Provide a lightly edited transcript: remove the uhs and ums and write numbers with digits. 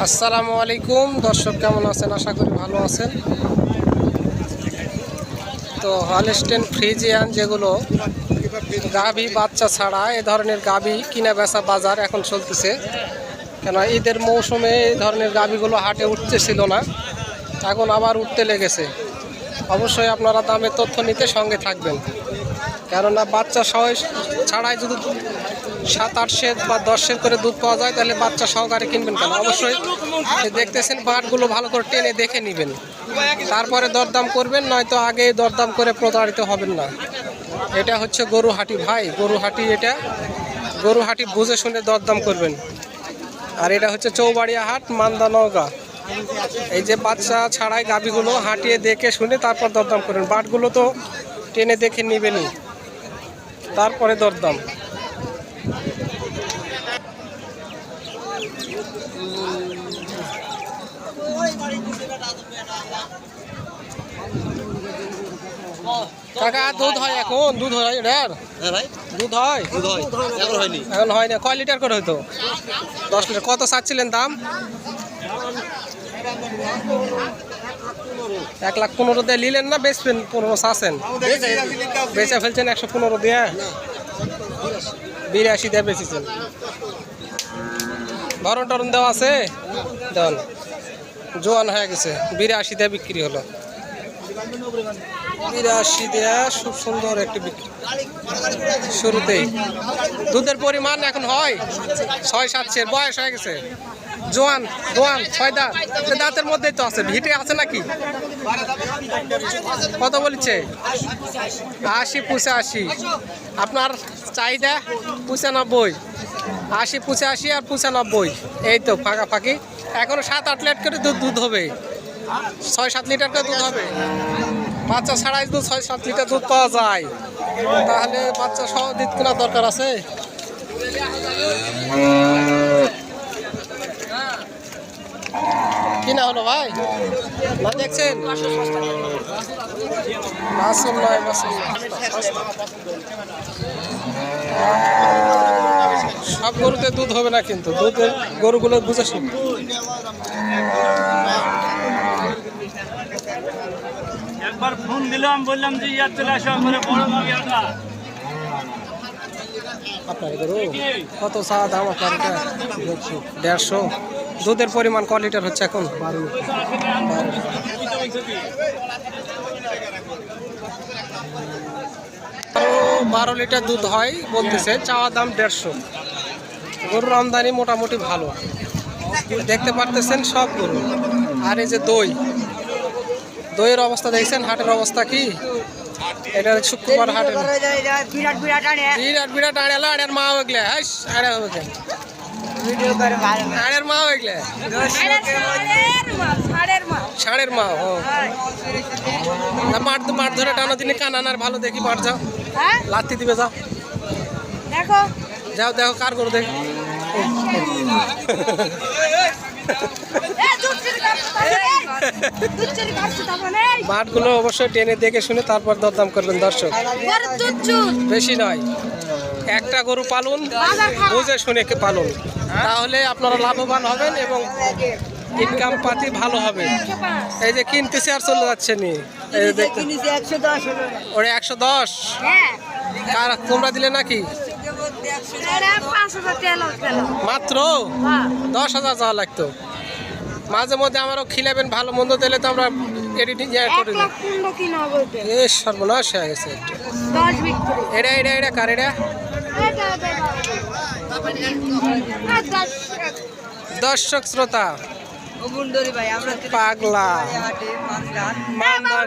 আসসালামু আলাইকুম দর্শক, কেমন আছেন? আশা করি ভালো আছেন। তো হলস্টেইন ফ্রিজিয়ান যেগুলো গাভী বাচ্চা ছাড়া এ ধরনের গাভী কিনা বেচা বাজার এখন চলতেছে, কেন ঈদের মৌসুমে এই ধরনের গাভীগুলো হাটে উঠতেছিল না, এখন আবার উঠতে লেগেছে। অবশ্যই আপনারা দামের তথ্য নিতে সঙ্গে থাকবেন, কেননা বাচ্চা সহ ছাড়াই যদি 7-8 সের বা 10 সের করে দুধ পাওয়া যায় তাহলে বাচ্চা সহকারে কিনবেন কেন। অবশ্যই দেখতেছেন বাটগুলো ভালো করে টেনে দেখে নেবেন, তারপরে দরদাম করবেন, নয়তো আগে দরদাম করে প্রতারিত হবেন না। এটা হচ্ছে গরুহাটি ভাই, গরুহাটি, এটা গরুহাটি বুঝে শুনে দরদাম করবেন। আর এটা হচ্ছে চৌবাড়িয়া হাট, মান্দা, নওগাঁ। এই যে বাচ্চা ছাড়াই গাভীগুলো হাঁটিয়ে দেখে শুনে তারপর দরদাম করবেন। বাটগুলো তো টেনে দেখে নেবেনই, তারপরে দরদাম। কাকা দুধ হয় এখন? দুধ হয় এটার? দুধ হয়? এখন হয় না। কয় লিটার করে হয়তো? 10 লিটার। কত চাচ্ছিলেন দাম? 1,15,000 দিয়ে নিলেন না বেচবেন? 15 চাচ্ছেন, বেচা ফেলছেন 115 দিয়ে? 82 দিয়ে বেচেছেন। ভরণ টরণ দেওয়া আছে? দেন, জোয়ান হয়ে গেছে। 82 দিয়ে বিক্রি হলো। 82 দিয়ে খুব সুন্দর একটি বিক্রি শুরুতেই। দুধের পরিমাণ এখন হয় 6-7 সের, বয়স হয়ে গেছে। জোয়ান জোয়ান 6 দাঁত, দাঁতের মধ্যেই তো আছে। ভিটে আছে নাকি? কত বলছে? 80-85। আপনার চাহিদা 95, 80-85 আর 95, এই তো ফাঁকাফাঁকি। এখনো 7-8 লিটার করে দুধ হবে, 6-7 লিটার করে দুধ হবে। বাচ্চা ছাড়াই দুধ 6-7 লিটার দুধ পাওয়া যায়, তাহলে বাচ্চা সহ দুধ কেনার দরকার আছে। কিনা হলো ভাই না? দেখছেন সব গরুতে দুধ হবে না, কিন্তু দুধের গরুগুলো বুঝে শুন। একবার ফোন দিলাম, বললাম যে ইয়ার চলে আসো করে বড় মাগিয়াটা। আপনার গরু কত চা দাম? আপনার 150। দুধের পরিমাণ ক লিটার হচ্ছে এখন? 12 লিটার দুধ হয় বলতেছে। চাওয়া দাম 150। গরুর আমদানি মোটামুটি ভালো, দেখতে পারতেছেন সব গরু। আর এই যে দইয়ের অবস্থা দেখছেন, হাটের অবস্থা কি? এটা শুক্রবার হাটের বিরাট আড়েলা আড়ের মা হইলে আড়ের মা হইলে ষাঁড়ের মা। ও মাঠ ধরে টানো দিনে কানানার ভালো দেখি মাঠ। যাও লাত্তি দিবে, যাও যাও দেখো কার গরু দেখ। মাঠগুলো অবশ্যই টেনে দেখে শুনে তারপর দরদাম করবেন দর্শক, বেশি নয়। একটা গরু পালুন, বুঝে শুনে পালুন, তাহলে আপনারা লাভবান হবেন এবং ইনকাম পাতি ভালো হবে। এই যে কিনতেছে আর চলে যাচ্ছে নি, ওরে 110 কার তোমরা দিলে নাকি? মাত্র 10,000 যাওয়া লাগতো। মাঝে মধ্যে আমারও খিলাবেন, ভালো মন্দ দিলে তো আমরা এডিটিং করে দিই। সর্বনাশ হয়ে গেছে। এটা কার? এটা দর্শক শ্রোতা পাগলা মান্দার